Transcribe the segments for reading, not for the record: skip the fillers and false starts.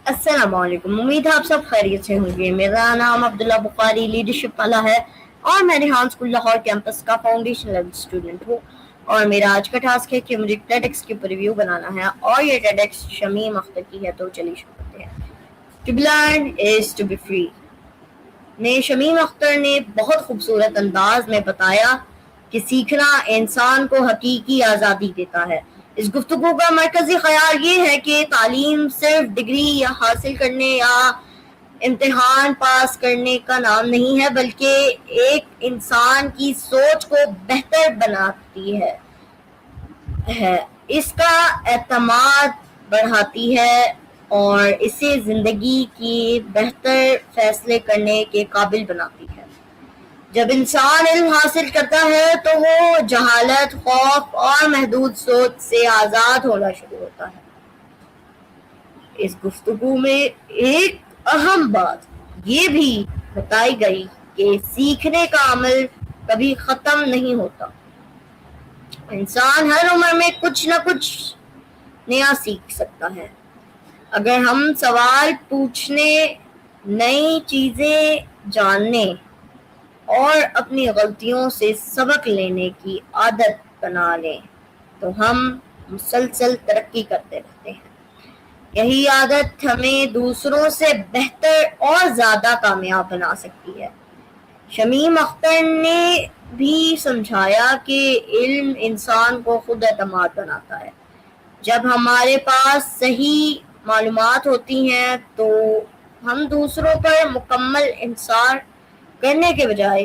अस्सलाम वालेकुम। उम्मीद है आप सब खैरियत से होंगे। मेरा नाम अब्दुल्ला बुखारी लीडरशिप वाला है और मैं रिहान स्कूल लाहौर कैंपस का फाउंडेशन लेवल स्टूडेंट हूँ। और मेरा आज का टास्क है कि मुझे टेडेक्स की रिव्यू बनाना है और ये टेडेक्स शमीम अख्तर की है, तो चलिए शुरू करते हैं। To be learn is to be free ने शमीम अख्तर ने बहुत खूबसूरत अंदाज में बताया कि सीखना इंसान को हकीकी आज़ादी देता है। इस गुफ्तगू का मरकजी ख्याल ये है कि तालीम सिर्फ डिग्री या हासिल करने या इम्तिहान पास करने का नाम नहीं है, बल्कि एक इंसान की सोच को बेहतर बनाती है, इसका एतमाद बढ़ाती है और इसे जिंदगी की बेहतर फैसले करने के काबिल बनाती है। जब इंसान इल्म हासिल करता है तो वो जहालत, खौफ और महदूद सोच से आज़ाद होना शुरू होता है। इस गुफ्तगू में एक अहम बात ये भी बताई गई कि सीखने का अमल कभी ख़त्म नहीं होता। इंसान हर उम्र में कुछ न कुछ नया सीख सकता है। अगर हम सवाल पूछने, नई चीज़ें जानने और अपनी गलतियों से सबक लेने की आदत बना लें तो हम मुसलसल तरक्की करते रहते हैं। यही आदत हमें दूसरों से बेहतर और ज़्यादा कामयाब बना सकती है। शमीम अख्तर ने भी समझाया कि इल्म इंसान को खुद एतमाद बनाता है। जब हमारे पास सही मालूमात होती हैं तो हम दूसरों पर मुकम्मल इंसार करने के बजाय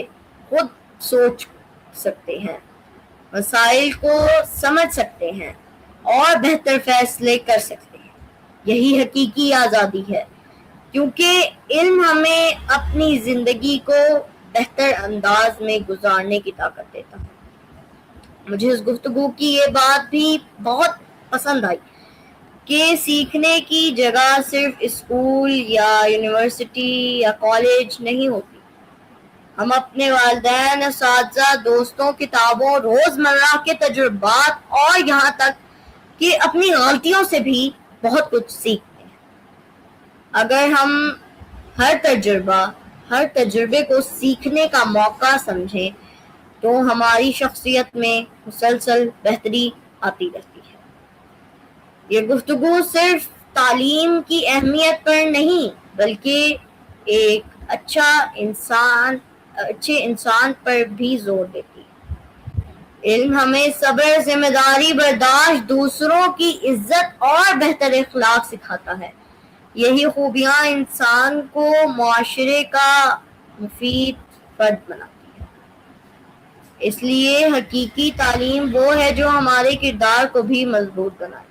खुद सोच सकते हैं, मसाइल को समझ सकते हैं और बेहतर फैसले कर सकते हैं। यही हकीकी आज़ादी है, क्योंकि इल्म हमें अपनी ज़िंदगी को बेहतर अंदाज में गुजारने की ताकत देता है। मुझे इस गुफ्तगू की ये बात भी बहुत पसंद आई कि सीखने की जगह सिर्फ स्कूल या यूनिवर्सिटी या कॉलेज नहीं होती। हम अपने वालिदैन, असातिज़ा, दोस्तों, किताबों, रोज़मर्रा के तजुर्बात और यहाँ तक कि अपनी गलतियों से भी बहुत कुछ सीखते हैं। अगर हम हर तजुर्बे को सीखने का मौका समझें तो हमारी शख्सियत में मुसलसल बेहतरी आती रहती है। ये गुफ्तगू सिर्फ तालीम की अहमियत पर नहीं, बल्कि एक अच्छे इंसान पर भी जोर देती है। इल्म हमें सब्र, जिम्मेदारी, बर्दाश्त, दूसरों की इज्जत और बेहतर इखलाक सिखाता है। यही खूबियाँ इंसान को मुआशरे का मुफीद फर्द बनाती है। इसलिए हकीकी तालीम वो है जो हमारे किरदार को भी मजबूत बनाए।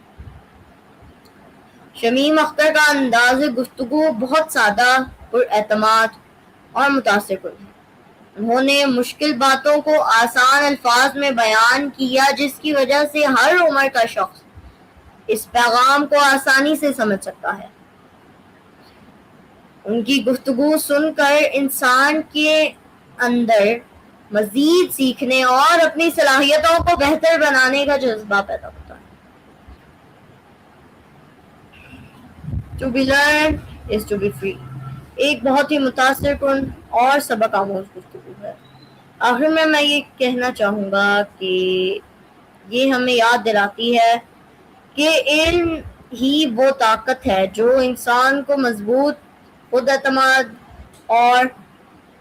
शमीम अख्तर का अंदाज़ गुफ्तगू बहुत सादा, पुरएतमाद और मुतासिर है। उन्होंने मुश्किल बातों को आसान अल्फाज में बयान किया, जिसकी वजह से हर उम्र का शख्स इस पैगाम को आसानी से समझ सकता है। उनकी गुफ्तगू सुनकर इंसान के अंदर मजीद सीखने और अपनी सलाहियतों को बेहतर बनाने का जज्बा पैदा होता है। To be learn is to be free एक बहुत ही मुतासिर कुन और सबक आमोज गुफ्तगू है। आखिर में मैं ये कहना चाहूँगा कि ये हमें याद दिलाती है कि इल्म ही वो ताकत है जो इंसान को मजबूत, खुद एतमाद और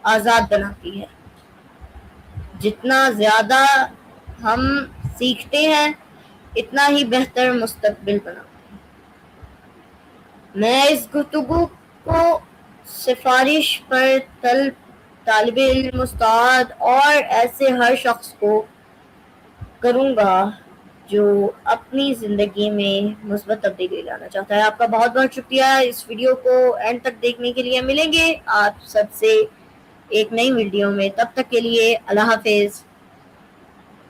आज़ाद बनाती है। जितना ज़्यादा हम सीखते हैं इतना ही बेहतर मुस्तकबिल बनाते हैं। मैं इस गुफ्तगू को सिफारिश पर तालिब इल्म, उस्ताद और ऐसे हर शख्स को करूँगा जो अपनी ज़िंदगी में मुस्बत तब्दीली लाना चाहता है। आपका बहुत बहुत शुक्रिया इस वीडियो को एंड तक देखने के लिए। मिलेंगे आप सबसे एक नई वीडियो में, तब तक के लिए अल्लाह हाफिज़।